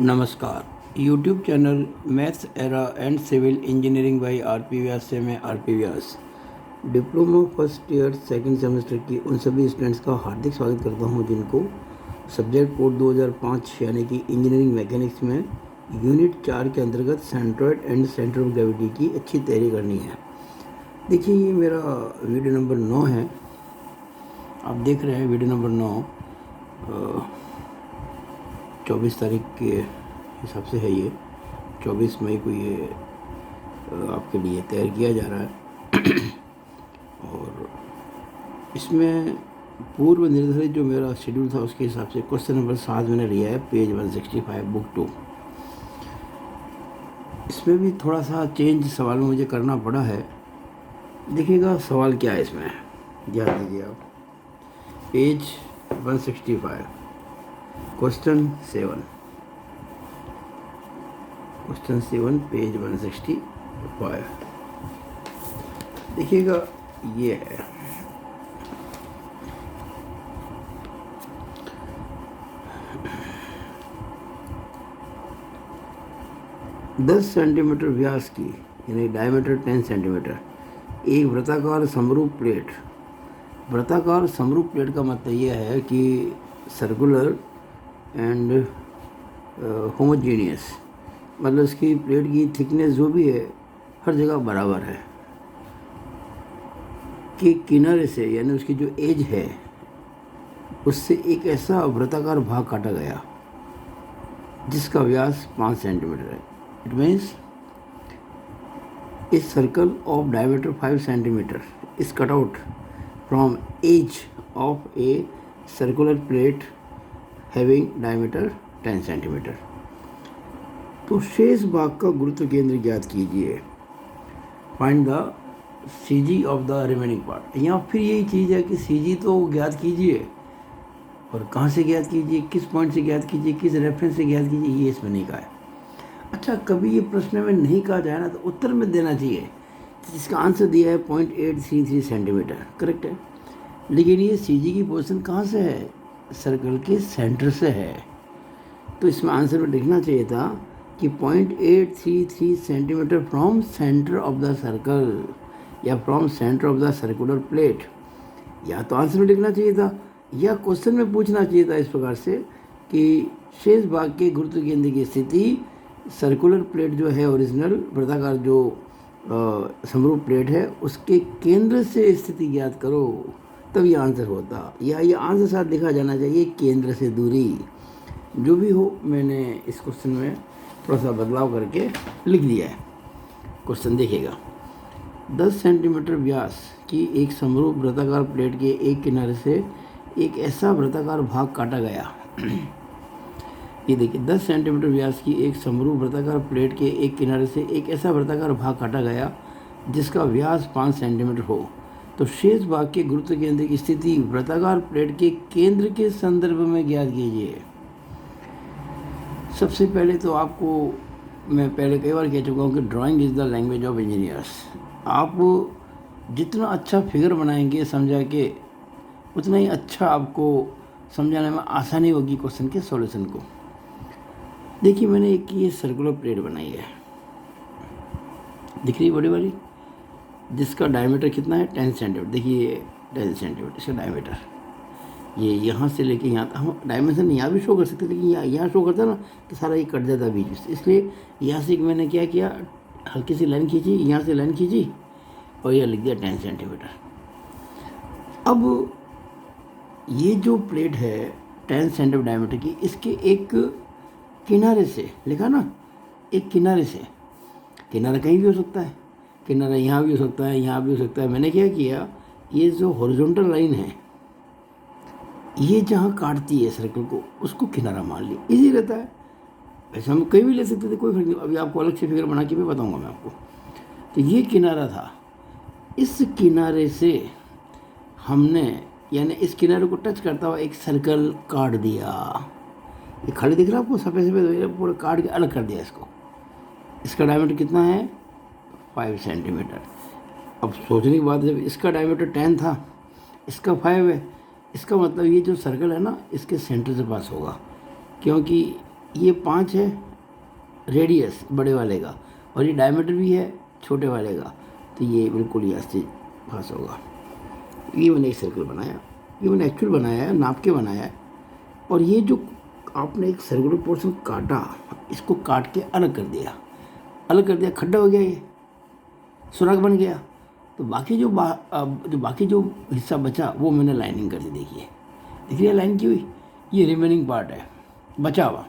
नमस्कार। YouTube channel maths era and civil engineering by R P. Vyas से मैं R P. Vyas diploma first year second semester की उन सभी स्टूडेंट्स का हार्दिक स्वागत करता हूं जिनको सब्जेक्ट कोड 2005 यानी कि इंजीनियरिंग मैकेनिक्स में यूनिट 4 के अंतर्गत centroid and centre of gravity की अच्छी तैयारी करनी है। देखिए, ये मेरा वीडियो नंबर 9 है। आप देख रहे हैं वीडियो नंबर 9 24 तारीख के हिसाब से है। ये 24 मई को ये आपके लिए तैयार किया जा रहा है और इसमें पूर्व निर्धारित जो मेरा शेड्यूल था उसके हिसाब से क्वेश्चन नंबर 7 मैंने लिया है, पेज 165 बुक 2। इसमें भी थोड़ा सा चेंज सवाल में मुझे करना पड़ा है। देखिएगा सवाल क्या है इसमें, ध्यान दीजिए आप। पेज 165 क्वेश्चन 7 पेज 165 देखिएगा, ये है। दस सेंटीमीटर व्यास की यानी डायमीटर 10 सेंटीमीटर एक वृत्ताकार समरूप प्लेट। वृत्ताकार समरूप प्लेट का मतलब यह है कि सर्कुलर एंड होमोजीनियस, मतलब इसकी प्लेट की थिकनेस जो भी है हर जगह बराबर है कि किनारे से यानी उसकी जो एज है उससे एक ऐसा वृत्ताकार भाग काटा गया जिसका व्यास 5 सेंटीमीटर है। It means a circle of diameter 5 centimetre is cut out from edge of a circular plate having diameter 10 centimetre. तो शेष भाग का गुरुत्व केंद्र ज्ञात कीजिए। Find the CG of the remaining part. यहाँ फिर यही चीज़ है कि CG तो ज्ञात कीजिए, और कहाँ से ज्ञात कीजिए, किस पॉइंट से ज्ञात कीजिए, किस रेफरेंस से ज्ञात कीजिए, ये इसमें नहीं कहा है। अच्छा, कभी ये प्रश्न में नहीं कहा जाए ना तो उत्तर में देना चाहिए। जिसका आंसर दिया है 0.833 सेंटीमीटर, करेक्ट है। लेकिन ये CG की पोजीशन कहाँ से है? सर्कल के सेंटर से है। तो इसमें आंसर में लिखना चाहिए था कि 0.833 centimetre from centre of the circle या from centre of the circular plate. या तो आंसर में लिखना चाहिए था या क्वेश्चन में पूछना चाहिए था इस प्रकार से कि शेष भाग के गुरुत्व केंद्र की स्थिति सर्कुलर प्लेट जो है, ओरिजिनल वृत्ताकार जो समरूप प्लेट है, उसके केंद्र से स्थिति ज्ञात करो, तब ये आंसर होता। या ये आंसर साथ लिखा जाना चाहिए केंद्र से दूरी। जो भी हो, मैंने इस क्वेश्चन में थोड़ा सा बदलाव करके लिख दिया है। क्वेश्चन देखिएगा। 10 सेंटीमीटर व्यास की एक समरूप वृत्ताकार प्लेट के एक किनारे से एक ऐसा वृत्ताकार भाग काटा गया। ये देखिए, 10 सेंटीमीटर व्यास की एक समरूप वृत्ताकार प्लेट के एक किनारे से एक ऐसा वृत्ताकार भाग काटा गया जिसका व्यास 5 सेंटीमीटर हो। तो शेष भाग के गुरुत्व केंद्र की स्थिति वृत्ताकार प्लेट के केंद्र के संदर्भ में ज्ञात कीजिए। सबसे पहले तो आपको मैं पहले कई बार कह चुका हूँ कि drawing is the language of engineers. आप जितना अच्छा फिगर बनाएंगे समझा के, उतना ही अच्छा आपको समझाने में आसानी होगी क्वेश्चन के सॉल्यूशन को। देखिए, मैंने एक ये सर्कुलर प्लेट बनाई है, दिख रही बड़ी वाली, जिसका डायमीटर कितना है 10 सेंटीमीटर। देखिए 10 सेंटीमीटर इसका डायमीटर। ये यहाँ से लेके यहाँ तक हम डायमेंशन यहाँ भी शो कर सकते, लेकिन यहाँ शो करता ना तो सारा ये कट जाता बीच से। इसलिए यहाँ से मैंने क्या किया, हल्की सी लाइन खींची, यहाँ से लाइन खींची और यह लिख दिया 10 सेंटीमीटर। अब ये जो प्लेट है 10 सेंटीमीटर डायमीटर की, इसके एक किनारे से लिखा ना, एक किनारे से, किनारा कहीं भी हो सकता है, किनारा यहाँ भी हो सकता है, यहाँ भी हो सकता है। मैंने क्या किया, ये जो हॉरिजॉन्टल लाइन है ये जहाँ काटती है सर्कल को, उसको किनारा मान लिया, इजी रहता है। वैसे हम कहीं भी ले सकते थे, कोई फर्क नहीं। अभी आपको अलग से फिगर बना के भी बताऊँगा मैं आपको। तो ये किनारा था, इस किनारे से हमने यानी इस किनारे को टच करता हुआ एक सर्कल काट दिया। ये खाली दिख रहा है आपको, सफ़ेद सफ़ेद पूरा काट के अलग कर दिया इसको। इसका डायमीटर कितना है 5 सेंटीमीटर। अब सोचने की बात, जब इसका डायमीटर 10 था, इसका 5 है, इसका मतलब ये जो सर्कल है ना इसके सेंटर से पास होगा, क्योंकि ये 5 है रेडियस बड़े वाले का, और ये डायमीटर भी है छोटे वाले का, तो ये बिल्कुल यहाँ से पास होगा। ये मैंने एक सर्कल बनाया, ये मैंने एक्चुअल बनाया है, नाप के बनाया है। और ये जो आपने एक सर्कुलर पोर्शन काटा, इसको काट के अलग कर दिया, खड्डा हो गया, ये सुराख बन गया। तो बाकी जो हिस्सा बचा वो मैंने लाइनिंग कर दी। देखिए लाइन की हुई, ये रिमेनिंग पार्ट है बचा हुआ।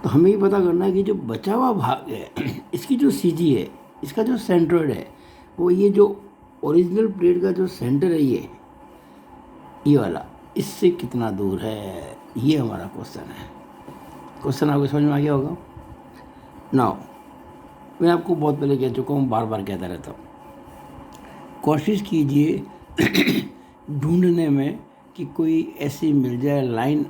तो हमें ये पता करना है कि जो बचा हुआ भाग है इसकी जो सीजी है, इसका जो सेंट्रोइड है, वो ये जो ओरिजिनल प्लेट का जो सेंटर है ये वाला, इससे कितना दूर है, ये हमारा क्वेश्चन है। क्वेश्चन आपको समझ में आ गया होगा। नाउ मैं आपको बहुत पहले कह चुका हूँ, बार बार कहता रहता हूँ, कोशिश कीजिए ढूंढने में कि कोई ऐसी मिल जाए लाइन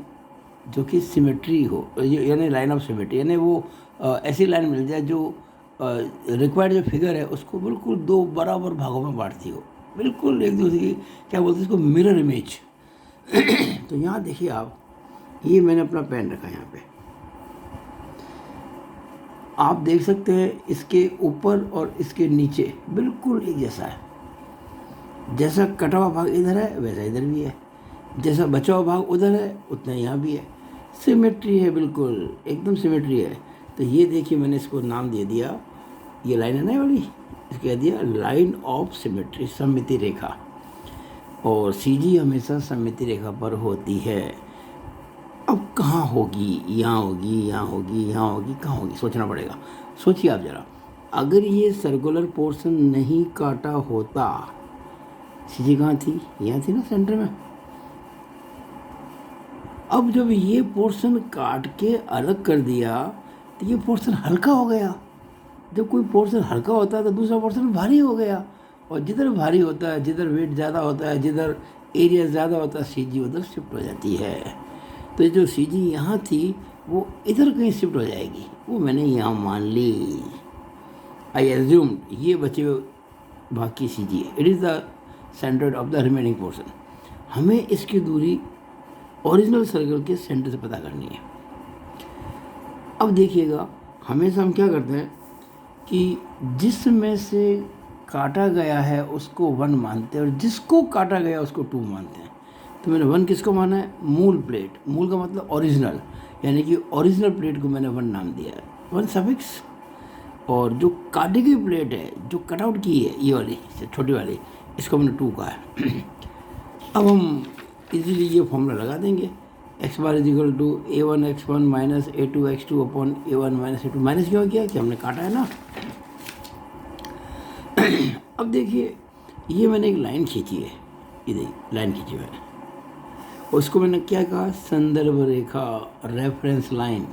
जो कि सिमेट्री हो, यानी लाइन ऑफ सिमेट्री, यानी वो ऐसी लाइन मिल जाए जो रिक्वायर्ड जो फिगर है उसको बिल्कुल 2 बराबर भागों में बांटती हो, बिल्कुल एक दूसरे की, क्या बोलते हैं इसको, मिरर इमेज। तो यहाँ देखिए आप, ये मैंने अपना पेन रखा यहाँ पे, आप देख सकते हैं इसके ऊपर और इसके नीचे बिल्कुल एक जैसा है। जैसा कटा हुआ भाग इधर है वैसा इधर भी है, जैसा बचा हुआ भाग उधर है उतना यहाँ भी है, सिमेट्री है, बिल्कुल एकदम सिमेट्री है। तो ये देखिए मैंने इसको नाम दे दिया, ये लाइन है ना वाली, इसको कह दिया लाइन ऑफ सिमेट्री, सममिति रेखा। और सीजी हमेशा सममिति रेखा पर होती है। अब कहाँ होगी, यहाँ होगी, यहाँ होगी, यहाँ होगी, कहाँ होगी, सोचना पड़ेगा। सोचिए आप ज़रा, अगर ये सर्कुलर पोर्शन नहीं काटा होता, सीजी कहाँ थी, यहाँ थी ना सेंटर में। अब जब ये पोर्शन काट के अलग कर दिया तो ये पोर्शन हल्का हो गया। जब कोई पोर्शन हल्का होता है तो दूसरा पोर्शन भारी हो गया, और जिधर भारी होता है, जिधर वेट ज़्यादा होता है, जिधर एरिया ज़्यादा होता है, सीजी उधर शिफ्ट हो जाती है। तो जो सीजी यहाँ थी वो इधर कहीं शिफ्ट हो जाएगी, वो मैंने यहाँ मान ली। आई एज्यूम ये बचे हुए भाग की सीजी है, it is the centre of the remaining portion. हमें इसकी दूरी ओरिजिनल सर्कल के सेंटर से पता करनी है। अब देखिएगा, हमेशा हम क्या करते हैं कि जिसमें से काटा गया है उसको 1 मानते हैं, और जिसको काटा गया उसको 2 मानते हैं। तो मैंने 1 किसको माना है, मूल प्लेट, मूल का मतलब ओरिजिनल, यानी कि ओरिजिनल प्लेट को मैंने 1 नाम दिया है, 1 सफिक्स। और जो काटी गई प्लेट है, जो कटआउट की है, ये वाली छोटी वाली, इसको मैंने 2 कहा है। अब हम इजीली ये फॉर्मूला लगा देंगे, x bar is equal to a1x1 minus a2x2 upon a1 minus a2। Minus क्यों किया, कि हमने काटा है ना। अब देखिए, ये मैंने एक लाइन खींची है, ये देखिए लाइन खींची मैंने, उसको मैंने क्या कहा, संदर्भ रेखा, रेफरेंस लाइन।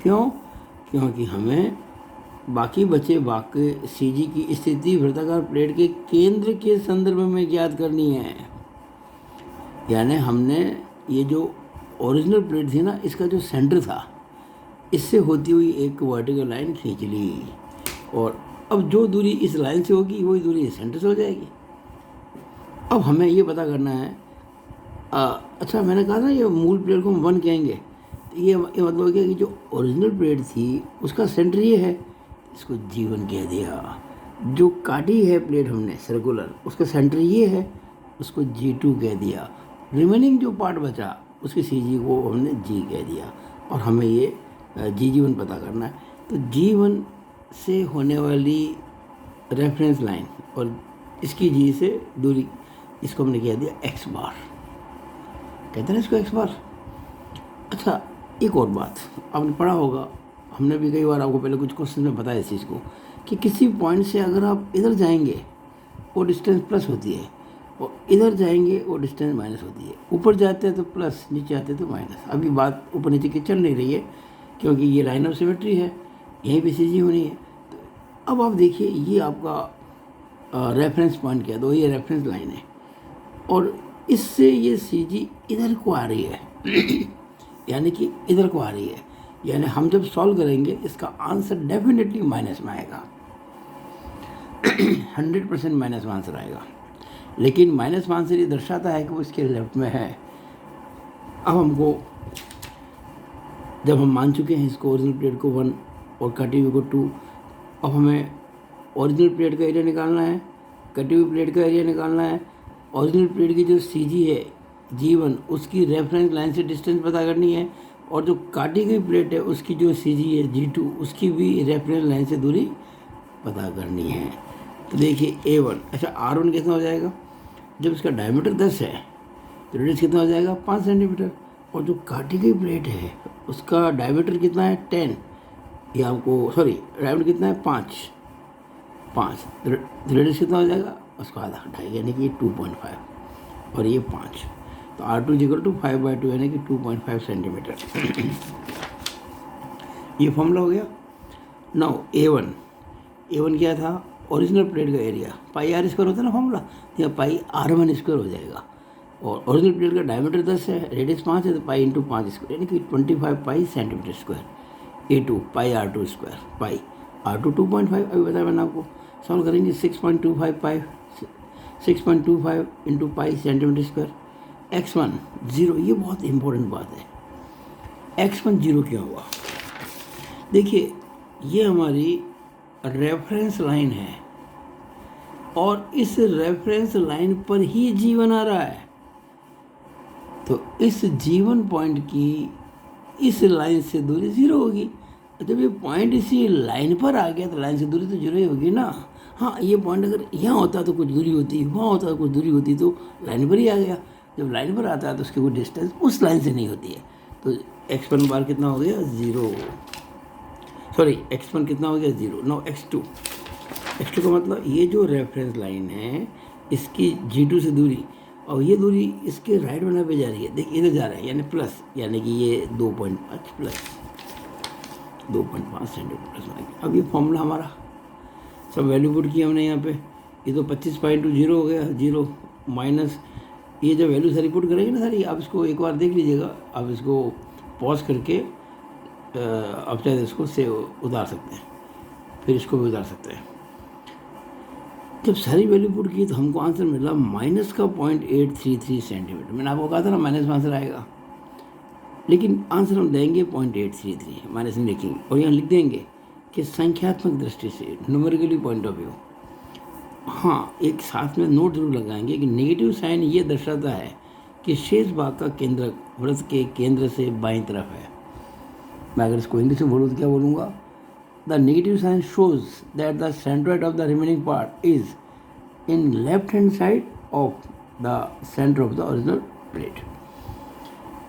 क्यों, क्योंकि हमें बाकी बचे बाकी सीजी की स्थिति वृत्ताकार प्लेट के केंद्र के संदर्भ में ज्ञात करनी है। यानी हमने ये जो ओरिजिनल प्लेट थी ना, इसका जो सेंटर था, इससे होती हुई एक वर्टिकल लाइन खींच ली, और अब जो दूरी इस लाइन से होगी वही दूरी इस सेंटर से हो जाएगी। अब हमें ये पता करना है, अच्छा मैंने कहा ना ये मूल प्लेट को हम 1 कहेंगे, तो ये मतलब क्या कि जो ओरिजिनल प्लेट थी उसका सेंटर ये है, इसको G1 कह दिया। जो काटी है प्लेट हमने सर्कुलर, उसका सेंटर ये है, उसको G2 कह दिया। रिमेनिंग जो पार्ट बचा उसके CG को हमने G कह दिया, और हमें ये G1 पता करना है। तो G1 से होने वाली रेफरेंस लाइन और इसकी G से दूरी, इसको हमने कह दिया x बार, कहते हैं इसको x बार। अच्छा एक और बात आपने पढ़ा होगा, हमने भी कई बार आपको पहले कुछ क्वेश्चन में बताया इस चीज़ को, कि किसी पॉइंट से अगर आप इधर जाएंगे वो डिस्टेंस प्लस होती है, और इधर जाएंगे वो डिस्टेंस माइनस होती है। ऊपर जाते हैं तो प्लस, नीचे आते हैं तो माइनस। अभी बात ऊपर नीचे की चल नहीं रही है, क्योंकि ये लाइन ऑफ सिमेट्री है, यहीं पे सीजी होनी है। तो अब आप देखिए, ये आपका रेफरेंस पॉइंट कह दो, ये रेफरेंस लाइन है, और इससे ये सीजी इधर को आ रही है यानी कि इधर को आ रही है। यानी हम जब सॉल्व करेंगे इसका आंसर डेफिनेटली माइनस में आएगा 100% माइनस में आंसर आएगा। लेकिन माइनस में आंसर ये दर्शाता है कि वो इसके लेफ्ट में है। अब हमको जब हम मान चुके हैं इसको ओरिजिनल प्लेट को 1 और कटी हुई को 2, अब हमें ओरिजिनल प्लेट का एरिया निकालना है, कटी हुई प्लेट का एरिया निकालना है। ओरिजिनल प्लेट की जो CG है G1 उसकी रेफरेंस लाइन से डिस्टेंस पता करनी है, और जो काटी गई प्लेट है उसकी जो CG है G2 उसकी भी रेफरेंस लाइन से दूरी पता करनी है। तो देखिए A1, अच्छा R1 कितना हो जाएगा, जब इसका डायमीटर 10 है तो रेडियस कितना हो जाएगा 5 सेंटीमीटर, और जो काटी गई प्लेट है उसका डायमीटर कितना है 10, ये आपको सॉरी डायमीटर कितना है 5, रेडियस कितना हो जाएगा उसका आधा 2.5 यानी कि 2.5 और ये 5, तो R2 इक्वल टू 5/2 यानी कि 2.5 सेंटीमीटर। ये फॉर्मूला हो गया। नाउ A1 क्या था, ओरिजिनल प्लेट का एरिया पाई R स्क्वायर होता है ना फॉर्मूला, या पाई R1 स्क्वायर हो जाएगा, और ओरिजिनल प्लेट का डायमीटर 10 है, रेडियस 5 है, तो पाई इंटू 5 स्क्वायर यानी कि 25 पाई सेंटीमीटर स्क्वायर। A2 पाई R2 स्क्वायर, पाई R2 2.5 अभी बताया मैंने आपको। सॉल्व करेंगे 6.25 into pi centimetre square. X1 0, ये बहुत इंपॉर्टेंट बात है। X1 0 क्यों हुआ, देखिए ये हमारी रेफरेंस लाइन है और इस रेफरेंस लाइन पर ही G1 आ रहा है, तो इस G1 पॉइंट की इस लाइन से दूरी 0 होगी। जब ये पॉइंट इसी लाइन पर आ गया तो लाइन से दूरी तो 0 ही होगी ना। हाँ, ये पॉइंट अगर यहाँ होता तो कुछ दूरी होती, वहाँ होता तो कुछ दूरी होती, तो लाइन पर ही आ गया। जब लाइन पर आता है तो उसकी कोई डिस्टेंस उस लाइन से नहीं होती है, तो X1 बार कितना हो गया 0, सॉरी X1 कितना हो गया 0। नो X2 का मतलब ये जो रेफरेंस लाइन है इसकी G2 से दूरी, और ये दूरी इसके राइट बना पे जा रही है, देखिए इधर जा रहा है यानी प्लस, यानी कि ये 2.5 प्लस 2.5 सेंटीमीटर प्लस। अब ये फॉर्मूला हमारा सब वैल्यू पुट की हमने यहाँ पे, ये तो 25/0 हो गया, 0 माइनस ये जब वैल्यू सारी पुट करेंगे ना सारी, आप इसको एक बार देख लीजिएगा, आप इसको पॉज करके आप चाहे इसको से उतार सकते हैं, फिर इसको भी उतार सकते हैं। जब सारी वैल्यू पुट की तो हमको आंसर मिला माइनस का 0.833 सेंटीमीटर। मैंने आपको कहा था ना माइनस में आंसर आएगा, लेकिन आंसर हम देंगे 0.833, माइनस में लिखेंगे और यहाँ लिख देंगे कि संख्यात्मक दृष्टि से न्यूमेरिकली पॉइंट ऑफ व्यू। हाँ, एक साथ में नोट जरूर लगाएंगे कि नेगेटिव साइन ये दर्शाता है कि शेष भाग का केंद्र वृत्त के केंद्र से बाईं तरफ है। मैं अगर इसको इंग्लिश में बोलूँ तो क्या बोलूँगा, the negative sign shows that the centroid of the remaining part is in left hand side of the centre of the original plate.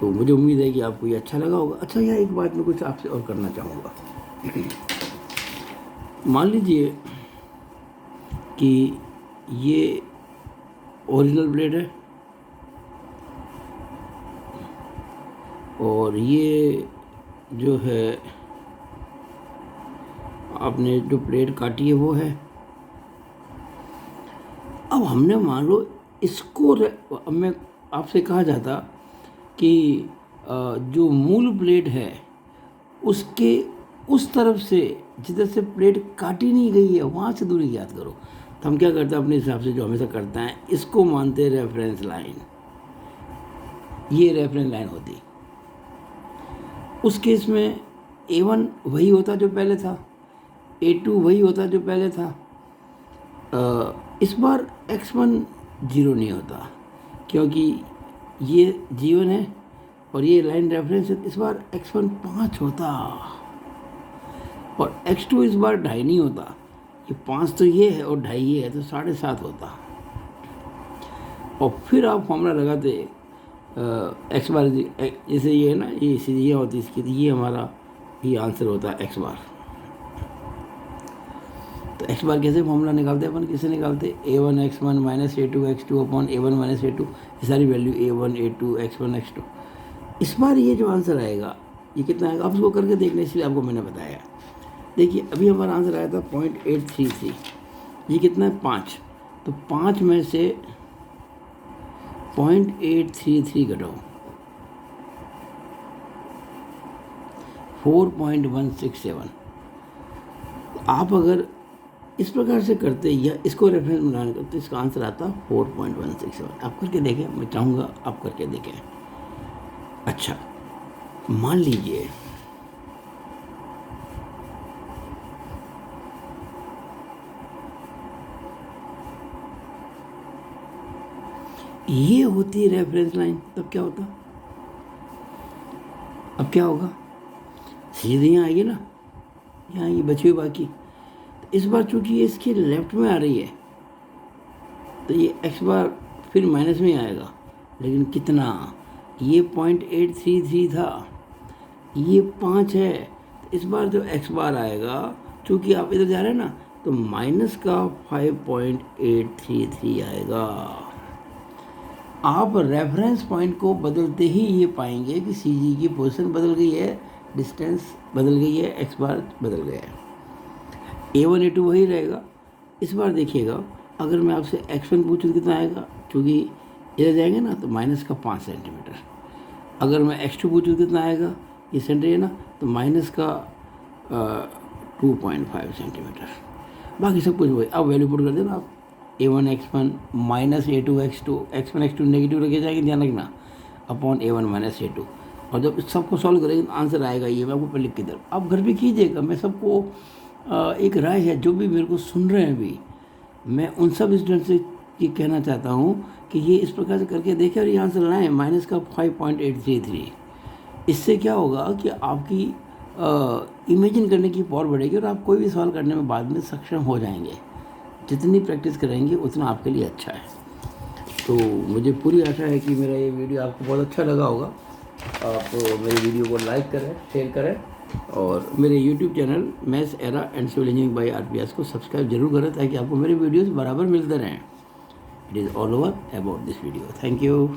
तो मुझे उम्मीद है कि आपको ये अच्छा लगा होगा। अच्छा, यह एक बात मैं कुछ आपसे और करना चाहूँगा। मान लीजिए कि ये ओरिजिनल प्लेट है और ये जो है आपने जो प्लेट काटी है वो है। अब हमने मान लो इसको मैं आपसे कहा जाता कि जो मूल प्लेट है उसके उस तरफ से जिधर से प्लेट काटी नहीं गई है वहाँ से दूरी याद करो। तो हम क्या करते हैं अपने हिसाब से जो हमेशा करते हैं, इसको मानते हैं रेफरेंस लाइन, ये रेफरेंस लाइन होती। उस केस में A1 वही होता जो पहले था, A2 वही होता जो पहले था। इस बार X1 0 नहीं होता क्योंकि ये G1 है और ये लाइन रेफरेंस है। इस बार X1 5 होता और X2 इस बार 2.5 नहीं होता। ये 5 तो ये है और 2.5 ये है, तो 7.5 होता। और फिर आप फॉर्मूला लगाते एक्स बार, जैसे ये है ना, ये सीधी ये होती इसकी, तो ये हमारा ये आंसर होता है एक्स बार। तो एक्स बार कैसे फॉर्मूला निकालते हैं अपन, कैसे निकालते हैं, A1 X1 minus A2 X2 upon A1 minus A2, ये सारी value A1 A2 X1 X2। इस बार ये जो आंसर आएगा ये कितना आएगा, आप उसको करके देख लें, इसलिए आपको मैंने बताया। देखिए अभी हमारा आंसर आया था 0.833, ये कितना है 5, तो 5 में से 0.833 घटाओ 4.167। आप अगर इस प्रकार से करते या इसको रेफरेंस बनाने करते तो इसका आंसर आता 4.167। आप करके देखें, मैं चाहूँगा आप करके देखें। अच्छा, मान लीजिए ये होती है रेफरेंस लाइन। तब क्या होता, अब क्या होगा, सीधे यहाँ आएगी ना, यहाँ ये बची हुई बाकी। तो इस बार चूंकि ये इसके लेफ्ट में आ रही है तो ये एक्स बार फिर माइनस में आएगा, लेकिन कितना, ये 0.833 था, ये 5 है। तो इस बार जो एक्स बार आएगा, चूँकि आप इधर जा रहे हैं ना, तो माइनस का 5.833 आएगा। आप रेफरेंस पॉइंट को बदलते ही ये पाएंगे कि सी जी की पोजीशन बदल गई है, डिस्टेंस बदल गई है, एक्स बार बदल गया है। A1 A2 वही रहेगा। इस बार देखिएगा, अगर मैं आपसे x1 पूछूँ कितना आएगा, क्योंकि इधर जाएंगे ना तो माइनस का 5 सेंटीमीटर। अगर मैं x2 पूछूँ कितना आएगा, ये सेंटर है ना, तो माइनस का 2.5 सेंटीमीटर। बाकी सब कुछ वही। अब वैल्यू पुट कर देना आप, A1 x1 minus A2 x2, x1 x2 negative रखे जाएंगे, ध्यान रखना, अपॉन A1 माइनस A2। और जब इस सबको सॉल्व करेंगे तो आंसर आएगा ये, मैं आपको पहले लिख के दे रहा हूँ, आप घर पे कीजिएगा। मैं सबको एक राय है, जो भी मेरे को सुन रहे हैं अभी, मैं उन सब स्टूडेंट से ये कहना चाहता हूँ कि ये इस प्रकार से करके देखें और ये आंसर लाएँ, माइनस का 5.833। इससे क्या होगा कि आपकी इमेजिन करने की पावर बढ़ेगी और आप कोई भी सवाल करने में बाद में सक्षम हो जाएंगे। जितनी प्रैक्टिस करेंगे उतना आपके लिए अच्छा है। तो मुझे पूरी आशा है कि मेरा ये वीडियो आपको बहुत अच्छा लगा होगा। आप मेरे वीडियो को लाइक करें, शेयर करें, और मेरे YouTube channel maths era and civil engineering by RPS को सब्सक्राइब जरूर करें, ताकि आपको मेरे वीडियोस बराबर मिलते रहें। It is all over about this video. Thank you.